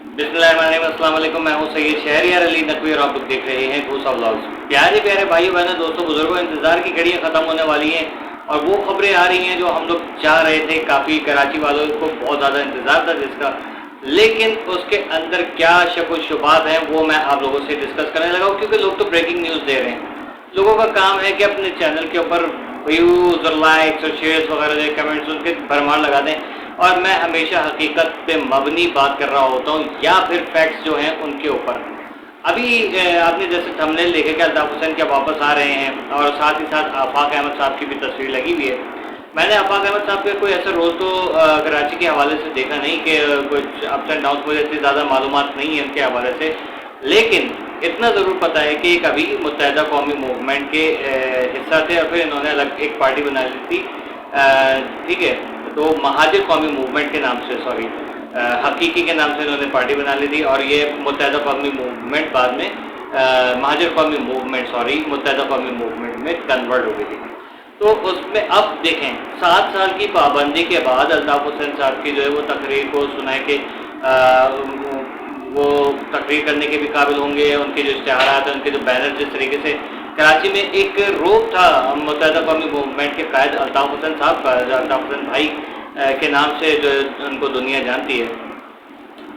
बिस्मिल्लाहिर्रहमानिर्रहीम, अस्सलाम वालेकुम। मैं हूं सैयद शहरियार अली नकवी और आप लोग देख रहे हैं घूसा व्लॉग्स। प्यारे प्यारे भाइयों बहनों, दोस्तों, बुजुर्गों, इंतजार की घड़ियां खत्म होने वाली हैं और वो खबरें आ रही हैं जो हम लोग चाह रहे थे। काफ़ी कराची वालों को बहुत ज़्यादा इंतजार था जिसका, लेकिन उसके अंदर क्या शक व शुबात हैं वो मैं आप लोगों से डिस्कस करने लगा हूँ, क्योंकि लोग तो ब्रेकिंग न्यूज़ दे रहे हैं। लोगों का काम है कि अपने चैनल के ऊपर व्यूज़ और लाइक्स और शेयर्स वगैरह कमेंट्स उनके भरमार लगा दें, और मैं हमेशा हकीकत पे मबनी बात कर रहा होता हूँ या फिर फैक्ट्स जो हैं उनके ऊपर। अभी आपने जैसे थंबनेल देखे कि अल्ताफ़ हुसैन क्या वापस आ रहे हैं, और साथ ही साथ आफाक अहमद साहब की भी तस्वीर लगी हुई है। मैंने आफाक अहमद साहब के कोई ऐसा रोज़ तो कराची के हवाले से देखा नहीं कि कुछ अप्स एंड डाउन, मुझे इतनी ज़्यादा मालूमात नहीं है उनके हवाले से, लेकिन इतना ज़रूर पता है कि एक अभी मुत्तहिदा कौमी मूवमेंट के हिस्सा थे और फिर इन्होंने अलग एक पार्टी बना ली थी, ठीक है। तो महाजिर कौमी मूवमेंट के नाम से, सॉरी, हकीकी के नाम से इन्होंने पार्टी बना ली थी, और ये मुत्तहिदा कौमी मूवमेंट बाद में महाजिर कौमी मूवमेंट, सॉरी, मुत्तहिदा कौमी मूवमेंट में कन्वर्ट हो गई थी। तो उसमें अब देखें, 7 साल की पाबंदी के बाद अल्ताफ़ हुसैन साहब की जो है वो तकरीर को सुना है कि वो तकरीर करने के भी काबिल होंगे। उनके जो इश्तिहारात हैं, उनके जो बैनर, जिस तरीके से कराची में एक रोप था मुत्तहिदा कौमी मूवमेंट के कायद अल्ताफ़ हुसैन साहब का, अल्ताफ़ हुसैन भाई के नाम से जो उनको दुनिया जानती है।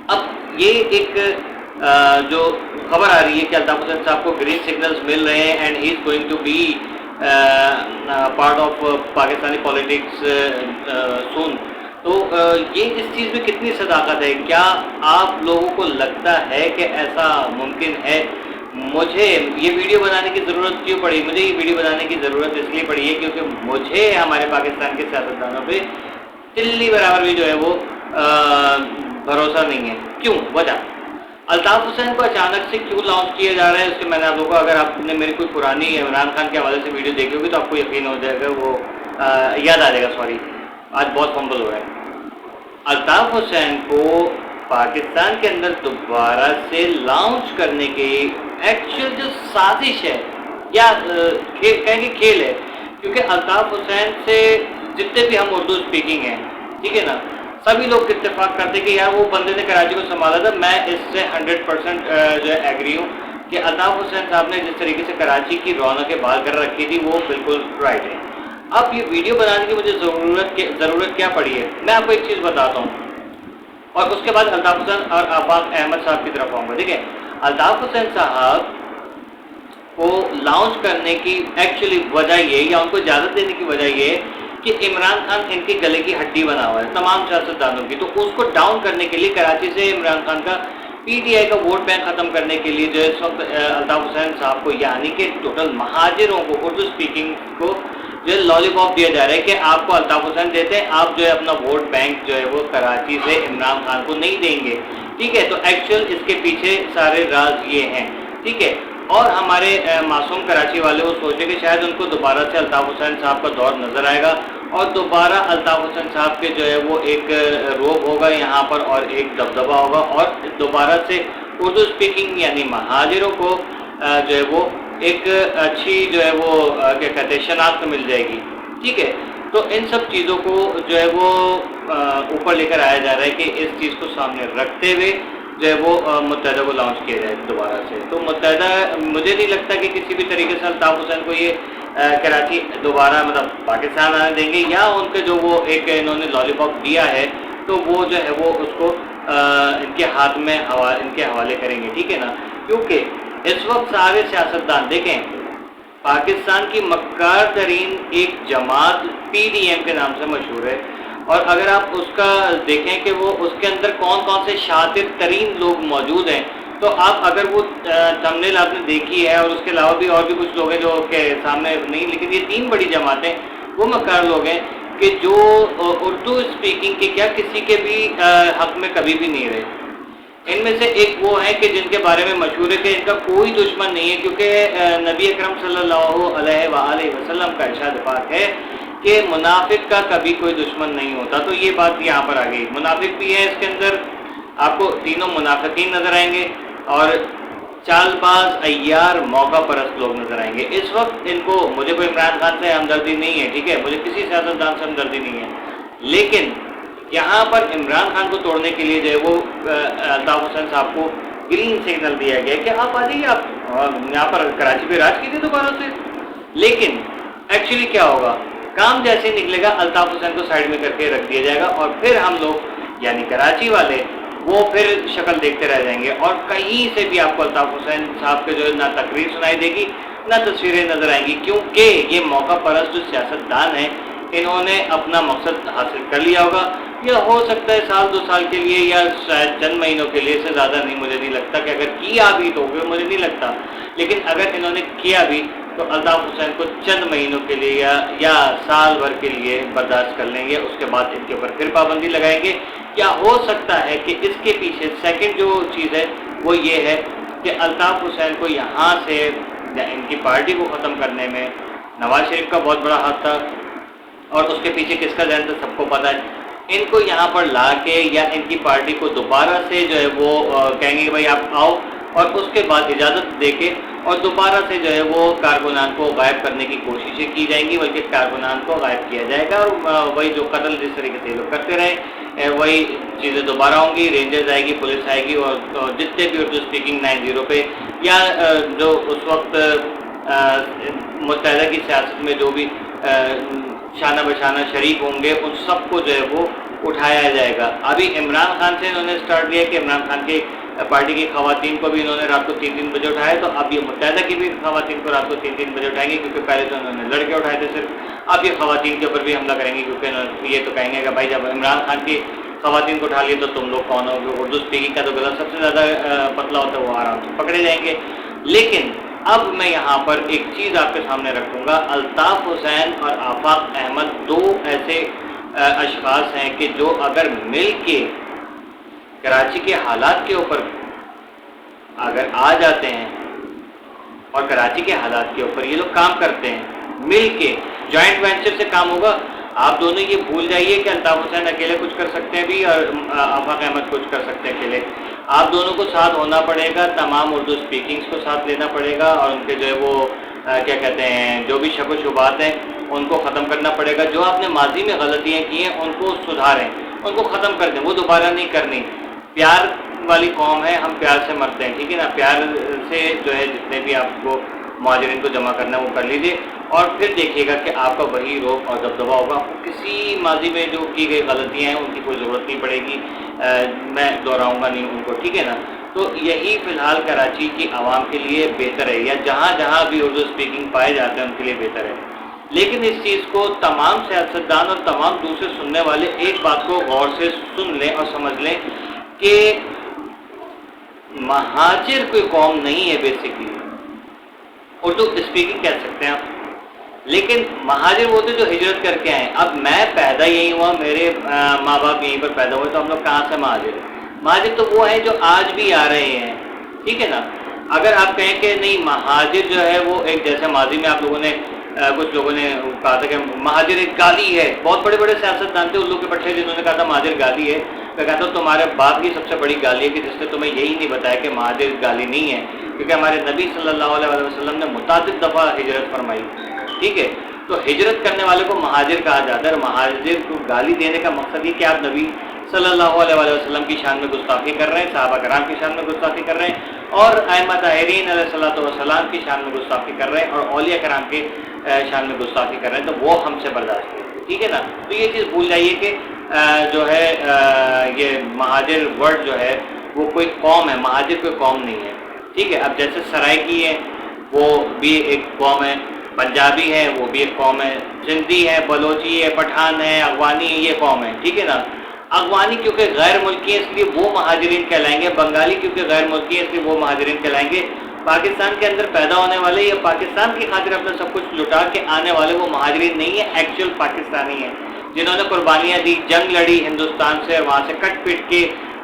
अब ये एक जो खबर आ रही है कि अल्ताफ़ हुसैन साहब को ग्रीन सिग्नल्स मिल रहे हैं and he is going to be part of Pakistani politics soon. तो ये इस चीज़ में कितनी सदाकत है? क्या आप लोगों को लगता है कि ऐसा मुमकिन है? मुझे ये वीडियो बनाने की ज़रूरत क्यों पड़ी? मुझे ये वीडियो बनाने की ज़रूरत इसलिए पड़ी है क्योंकि मुझे हमारे पाकिस्तान के सियासतदानों पे तिल्ली बराबर भी जो है वो भरोसा नहीं है। क्यों? वजह, अल्ताफ़ हुसैन को अचानक से क्यों लॉन्च किया जा रहा है, उसके मैंने आप लोगों को, अगर आपने मेरी कोई पुरानी इमरान खान के हवाले से वीडियो देखी होगी तो आपको यकीन हो जाएगा, वो याद आ जाएगा। सॉरी, आज बहुत फंबल हो रहा है। अल्ताफ़ हुसैन को पाकिस्तान के अंदर दोबारा से लॉन्च करने की एक्चुअल जो साजिश है, या कहेंगे खेल है, क्योंकि अल्ताफ़ हुसैन से जितने भी हम उर्दू स्पीकिंग हैं, ठीक है ना, सभी लोग इत्तेफाक करते कि यार वो बंदे ने कराची को संभाला था। मैं इससे 100% जो है एग्री हूँ कि अल्ताफ़ हुसैन साहब ने जिस तरीके से कराची की रौनकें बहाल कर रखी थी वो बिल्कुल राइट है। अब ये वीडियो बनाने की मुझे ज़रूरत क्या पड़ी है, मैं आपको एक चीज़ बताता हूँ और उसके बाद अल्ताफ़ हुसैन और आफाक अहमद साहब की तरफ आऊँगा। ठीक है, अल्ताफ़ हुसैन साहब को लॉन्च करने की एक्चुअली वजह ये, या उनको इजाज़त देने की वजह ये कि इमरान खान इनके गले की हड्डी बना हुआ है तमाम सियासतदानों की। तो उसको डाउन करने के लिए कराची से इमरान खान का पीटीआई का वोट बैंक ख़त्म करने के लिए जो है इस वक्त अल्ताफ़ हुसैन साहब को, यानी कि टोटल महाजिरों को, उर्दू स्पीकिंग को जो है लॉलीपॉप दिया जा रहा है कि आपको अल्ताफ़ हुसैन देते हैं, आप जो है अपना वोट बैंक जो है वो कराची से इमरान खान को नहीं देंगे। ठीक है, तो एक्चुअल इसके पीछे सारे राज ये हैं। ठीक है, और हमारे मासूम कराची वाले वो सोचे कि शायद उनको दोबारा से अल्ताफ़ हुसैन साहब का दौर नज़र आएगा और दोबारा अल्ताफ़ हुसैन साहब के जो है वो एक रोब होगा यहाँ पर और एक दबदबा होगा, और दोबारा से उर्दू स्पीकिंग यानी महाजिरों को जो है वो एक अच्छी जो है वो क्या कहते हैं शनाख्त मिल जाएगी। ठीक है, तो इन सब चीज़ों को जो है वो ऊपर लेकर आया जा रहा है कि इस चीज़ को सामने रखते हुए जो है वो मुत्तहिदा को लॉन्च किया जाए दोबारा से। तो मुत्तहिदा, मुझे नहीं लगता कि किसी भी तरीके से अल्ताफ़ हुसैन को ये कराची दोबारा मतलब पाकिस्तान आने देंगे, या उनके जो वो एक इन्होंने लॉलीपॉप दिया है तो वो जो है वो उसको इनके हाथ में इनके हवाले करेंगे। ठीक है ना, क्योंकि इस वक्त सारे सियासतदान देखें, पाकिस्तान की मक्कार तरीन एक जमात पीडीएम के नाम से मशहूर है, और अगर आप उसका देखें कि वो उसके अंदर कौन कौन से शातिर तरीन लोग मौजूद हैं, तो आप अगर वो थंबनेल आपने देखी है, और उसके अलावा भी और भी कुछ लोग हैं जो के सामने नहीं, लेकिन ये 3 बड़ी जमातें वो मक्कार लोग हैं कि जो उर्दू स्पीकिंग के क्या किसी के भी हक में कभी भी नहीं रहे। इनमें से एक वो है कि जिनके बारे में मशहूर है कि इनका कोई दुश्मन नहीं है, क्योंकि नबी अकरम सल्लल्लाहु अलैहि वसल्लम का इरशाद पाक है कि मुनाफिक का कभी कोई दुश्मन नहीं होता। तो ये बात यहाँ पर आ गई, मुनाफिक भी है इसके अंदर, आपको तीनों मुनाफिकीन नज़र आएंगे और चालबाज, अय्यार, मौका परस्त लोग नजर आएंगे। इस वक्त इनको, मुझे कोई इमरान खान से हमदर्दी नहीं है, ठीक है, मुझे किसी सियासतदान से हमदर्दी नहीं है, लेकिन यहाँ पर इमरान खान को तोड़ने के लिए जो है वो अल्ताफ हुसैन साहब को ग्रीन सिग्नल दिया गया कि आप आ जाइए, आप यहाँ पर कराची पे राज कीजिए दोबारा से। लेकिन एक्चुअली क्या होगा, काम जैसे निकलेगा अल्ताफ हुसैन को साइड में करके रख दिया जाएगा और फिर हम लोग यानी कराची वाले वो फिर शक्ल देखते रह जाएंगे और कहीं से भी आपको अल्ताफ हुसैन साहब के जो है ना तकरीर सुनाई देगी ना तस्वीरें नजर आएंगी, क्योंकि ये मौका परस्त जो सियासतदान है इन्होंने अपना मकसद हासिल कर लिया होगा। या हो सकता है साल 2 साल के लिए या शायद चंद महीनों के लिए, से ज़्यादा नहीं, मुझे नहीं लगता कि अगर किया भी तो मुझे नहीं लगता, लेकिन अगर इन्होंने किया भी तो अल्ताफ हुसैन को चंद महीनों के लिए या साल भर के लिए बर्दाश्त कर लेंगे, उसके बाद इनके ऊपर फिर पाबंदी लगाएंगे। या हो सकता है कि इसके पीछे सेकंड जो चीज़ है वो ये है कि अल्ताफ हुसैन को यहाँ से इनकी पार्टी को ख़त्म करने में नवाज शरीफ का बहुत बड़ा हाथ था और उसके पीछे किसका जहन था सबको पता है। इनको यहाँ पर ला के या इनकी पार्टी को दोबारा से जो है वो कहेंगे भाई आप आओ, और उसके बाद इजाज़त दे के और दोबारा से जो है वो कारकुनान को गायब करने की कोशिशें की जाएंगी, बल्कि कारकुनान को गायब किया जाएगा और वही जो कत्ल जिस तरीके से लोग करते रहे वही चीज़ें दोबारा होंगी। रेंजर्स आएगी, पुलिस आएगी और जितने भी उर्दू स्पीकिंग 90 पे या जो उस वक्त मुत्तहदा की सियासत में जो भी शाना बशाना शरीक होंगे उन सबको जो है वो उठाया जाएगा। अभी इमरान खान से इन्होंने स्टार्ट किया कि इमरान खान के पार्टी की खवातीन को भी इन्होंने रात को 3-3 बजे उठाया, तो अब ये मुत्तहदा की भी खवातीन को रात को 3-3 बजे उठाएंगे, क्योंकि पहले तो इन्होंने लड़के उठाए थे सिर्फ, अब ये खवातीन के ऊपर भी हमला करेंगे, क्योंकि ये तो कहेंगे कि भाई जब इमरान खान की खवातीन को उठा लिए तो तुम लोग कौन हो। उर्दू स्पीकिंग का तो गला सबसे ज़्यादा पतला होता है, वो आराम से पकड़े जाएंगे। लेकिन अब मैं यहाँ पर एक चीज़ आपके सामने रखूँगा, अल्ताफ हुसैन और आफाक अहमद दो ऐसे अशखास हैं कि जो अगर मिल के कराची के हालात के ऊपर अगर आ जाते हैं और कराची के हालात के ऊपर ये लोग काम करते हैं, मिल के जॉइंट वेंचर से काम होगा। आप दोनों ये भूल जाइए कि अल्ताफ हुसैन अकेले कुछ कर सकते हैं भी और आफाक अहमद कुछ कर सकते हैं अकेले। आप दोनों को साथ होना पड़ेगा, तमाम उर्दू स्पीकिंग्स को साथ लेना पड़ेगा और उनके जो है वो क्या कहते हैं जो भी शक व शुबात हैं उनको ख़त्म करना पड़ेगा। जो आपने माजी में गलतियाँ की हैं उनको सुधारें, उनको ख़त्म कर दें, वो दोबारा नहीं करनी। प्यार वाली कौम है, हम प्यार से मरते हैं, ठीक है ना। प्यार से जो है जितने भी आपको मुहाजिरीन को जमा करना है वो कर लीजिए और फिर देखिएगा कि आपका वही रोक और दबदबा होगा। किसी माजी में जो की गई गलतियाँ हैं उनकी कोई ज़रूरत नहीं पड़ेगी, मैं दोहराऊँगा नहीं उनको, ठीक है ना। तो यही फ़िलहाल कराची की आवाम के लिए बेहतर है, या जहाँ जहाँ भी उर्दू स्पीकिंग पाए जाते हैं उनके लिए बेहतर है। लेकिन इस चीज़ को तमाम सियासतदान और तमाम दूसरे सुनने वाले एक बात को गौर से सुन लें और समझ लें कि महाजिर कोई कौम नहीं है। बेसिकली उर्दू स्पीकिंग कह सकते हैं आप, लेकिन महाजिर वो थे जो हिजरत करके आए। अब मैं पैदा यहीं हुआ, मेरे माँ बाप यहीं पर पैदा हुए, तो हम लोग कहाँ से महाजिर हैं? महाजिर तो वो हैं जो आज भी आ रहे हैं, ठीक है ना। अगर आप कहें कि नहीं महाजिर जो है वो एक, जैसे माजी में आप लोगों ने कुछ लोगों ने कहा था कि महाजिर एक गाली है, बहुत बड़े बड़े सियासतदान थे उन लोग के पट्टे जिन्होंने कहा था महाजिर गाली है। मैं कहता हूँ तुम्हारे बाप की सबसे बड़ी गाली है कि जिसने तुम्हें यही नहीं बताया कि महाजिर गाली नहीं है, क्योंकि हमारे नबी सल्लल्लाहु अलैहि वसल्लम ने मुतादिद दफ़ा हिजरत फरमाई, ठीक है। तो हिजरत करने वाले को महाजिर कहा जाता है। महाजिर को गाली देने का मकसद ये कि आप नबी सल्लल्लाहु अलैहि वसल्लम की शान में गुस्ताखी कर रहे हैं, सहाबा कराम की शान में गुस्ताखी कर रहे हैं और अइम्मा ताहिरीन अलैहिस्सलातु वस्सलाम की शान में गुस्ताखी कर रहे हैं और औलिया कराम की शान में गुस्ताखी कर रहे हैं, तो वो हमसे बर्दाश्त नहीं, ठीक है ना। तो ये चीज़ भूल जाइए कि जो है ये महाजिर वर्ड जो है वो कोई कौम है, महाजिर कोई कौम नहीं है, ठीक है। अब जैसे सराइकी है वो भी एक कौम है, पंजाबी है वो भी एक कौम है, सिंधी है, बलोची है, पठान है, अगवानी है, ये कौम है, ठीक है ना। अगवानी क्योंकि गैर मुल्की है इसलिए वो महाजिरीन कहलाएंगे, बंगाली क्योंकि गैर मुल्की है इसलिए वो महाजिरीन कहलाएंगे। पाकिस्तान के अंदर पैदा होने वाले या पाकिस्तान की खातिर अपना सब कुछ लुटा के आने वाले वो महाजिरीन नहीं है, एक्चुअल पाकिस्तानी है, जिन्होंने कुर्बानियाँ दी, जंग लड़ी हिंदुस्तान से, वहाँ से कट पिट के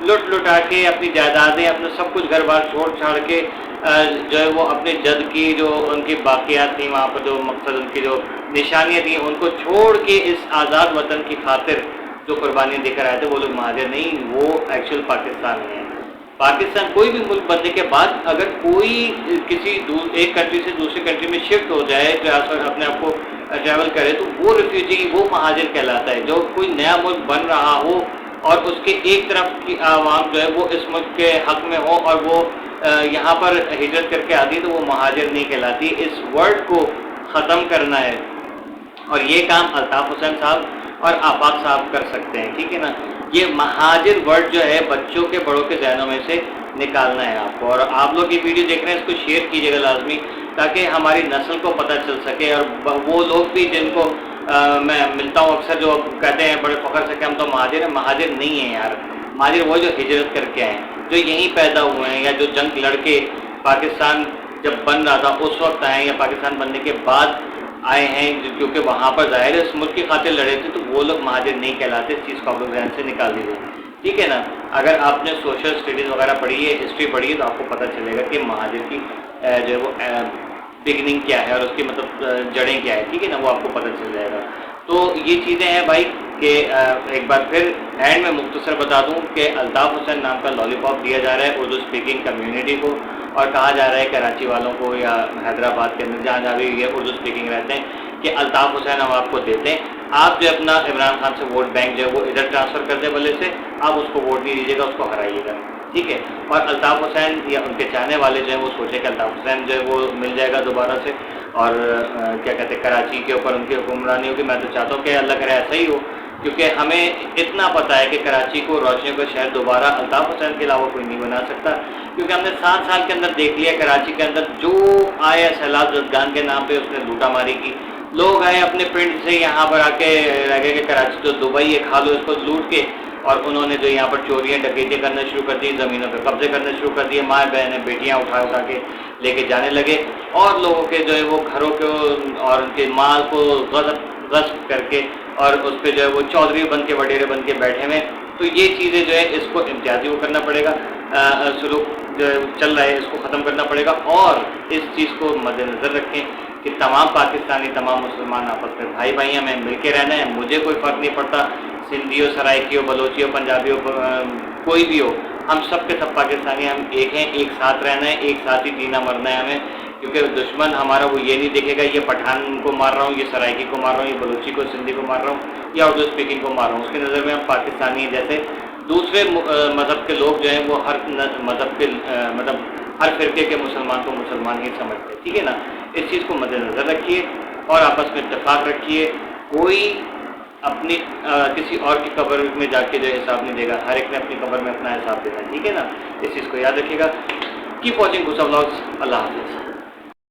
लुट लुटा के अपनी जायदादें अपना सब कुछ घर बार छोड़ छाड़ के जो है वो अपने जद की जो उनकी बाकियात थी वहाँ पर जो मकसद उनकी जो निशानियाँ थी उनको छोड़ के इस आज़ाद वतन की खातिर जो कुर्बानियाँ देकर आए थे वो लोग महाजिर नहीं, वो एक्चुअल पाकिस्तानी हैं। पाकिस्तान कोई भी मुल्क बनने के बाद अगर कोई किसी एक कंट्री से दूसरी कंट्री में शिफ्ट हो जाए, ट्रांसफर अपने आप को ट्रैवल करे, तो वो रिफ्यूजी, वो महाजिर कहलाता है। जो कोई नया मुल्क बन रहा हो और उसके एक तरफ की आवाम जो है वो इस मुल्क के हक में हो और वो यहाँ पर हिजरत करके आती है, तो वो महाजिर नहीं कहलाती। इस वर्ड को ख़त्म करना है और ये काम अल्ताफ़ हुसैन साहब और आफाक साहब कर सकते हैं, ठीक है ना। ये महाजिर वर्ड जो है बच्चों के बड़ों के जहनों में से निकालना है आपको। और आप लोग ये वीडियो देख रहे हैं, इसको शेयर कीजिएगा लाजमी, ताकि हमारी नस्ल को पता चल सके। और वो लोग भी जिनको मैं मिलता हूँ अक्सर, जो कहते हैं बड़े फ़ख्र से कि हम तो महाजिर हैं, महाजिर नहीं है यार। महाजिर वो जो हिजरत करके आए, जो यहीं पैदा हुए हैं, या जो जंग लड़के पाकिस्तान जब बन रहा था उस वक्त आए, या पाकिस्तान बनने के बाद आए हैं, क्योंकि वहाँ पर ज़ाहिर है इस मुल्क की खातिर लड़े थे, तो वो लोग महाजिर नहीं कहलाते। इस चीज़ को आप लोग ध्यान से निकाल दीजिए, ठीक है ना। अगर आपने सोशल स्टडीज़ वगैरह पढ़ी है, हिस्ट्री पढ़ी है, तो आपको पता चलेगा कि महाजिर की जो है वो बिगनिंग क्या है और उसकी मतलब जड़ें क्या है, ठीक है ना, वो आपको पता चल जाएगा। तो ये चीज़ें हैं भाई कि एक बार फिर एंड में मुख्तसर बता दूं कि अल्ताफ़ हुसैन नाम का लॉलीपॉप दिया जा रहा है उर्दू स्पीकिंग कम्युनिटी को, और कहा जा रहा है कराची वालों को या हैदराबाद के अंदर जहाँ भी ये उर्दू स्पीकिंग रहते हैं कि अल्ताफ़ हुसैन हम आपको देते हैं, आप जो अपना इमरान खान से वोट बैंक जो है वो इधर ट्रांसफ़र कर दे बल्ले से, आप उसको वोट नहीं दीजिएगा, उसको हराइएगा, ठीक है। और अल्ताफ़ हुसैन या उनके चाहने वाले जो हैं वो सोचे कि अल्ताफ़ हुसैन जो है वो मिल जाएगा दोबारा से, और क्या कहते हैं कराची के ऊपर उनकी हुक्मरानी होगी। मैं तो चाहता हूँ कि अल्लाह करे ऐसा ही हो, क्योंकि हमें इतना पता है कि कराची को रोशनियों का शहर दोबारा अल्ताफ़ हुसैन के अलावा कोई नहीं बना सकता, क्योंकि हमने 7 साल के अंदर देख लिया कराची के अंदर जो आया सैलाब जदगान के नाम पे उसने लूटा मारी की। लोग आए अपने पिंड से यहाँ पर आके रह गए कि कराची तो दुबई है, खा लो इसको लूट के, और उन्होंने जो यहाँ पर चोरियाँ डकैतियाँ करना शुरू कर दी, ज़मीनों पर कब्जे करना शुरू कर दिए, माँ बहनें बेटियाँ उठा उठा के लेके जाने लगे, और लोगों के जो है वो घरों को और उनके माल को गस्ब करके और उस पर जो है वो चौधरी बन के वडेरे बन के बैठे हुए। तो ये चीज़ें जो है इसको इम्तियाजी वो करना पड़ेगा, सलूक जो है चल रहा है इसको ख़त्म करना पड़ेगा। और इस चीज़ को मद्देनज़र रखें कि तमाम पाकिस्तानी, तमाम मुसलमान आपस में भाई भाई हमें मिल के रहना है। मुझे कोई फ़र्क नहीं पड़ता सिंधी हो, सराइकी हो, बलोची हो, पंजाबी हो, कोई भी हो, हम सब के सब पाकिस्तानी, हम एक हैं, एक साथ रहना है, एक साथ ही जीना मरना है हमें। क्योंकि दुश्मन हमारा वो ये नहीं देखेगा ये पठान को मार रहा हूँ, ये सराइकी को मार रहा हूँ, ये बलोची को, सिंधी को मार रहा हूँ, या उर्दू स्पीकिंग को मार रहा हूँ। उसकी नज़र में हम पाकिस्तानी हैं। जैसे दूसरे मज़हब के लोग जो हैं वो हर मज़हब के मतलब हर फिरके के मुसलमान को मुसलमान ही समझते हैं, ठीक है ना। इस चीज़ को मद्देनज़र रखिए और आपस में इत्तेफाक रखिए। कोई अपनी किसी और की कब्र में जाके जो हिसाब नहीं देगा, हर एक ने अपनी कब्र में अपना हिसाब देना है, ठीक है ना। इस चीज़ को याद रखिएगा। कीप वॉचिंग गुस्सा व्लॉग्स। अल्लाह हाफ़िज़।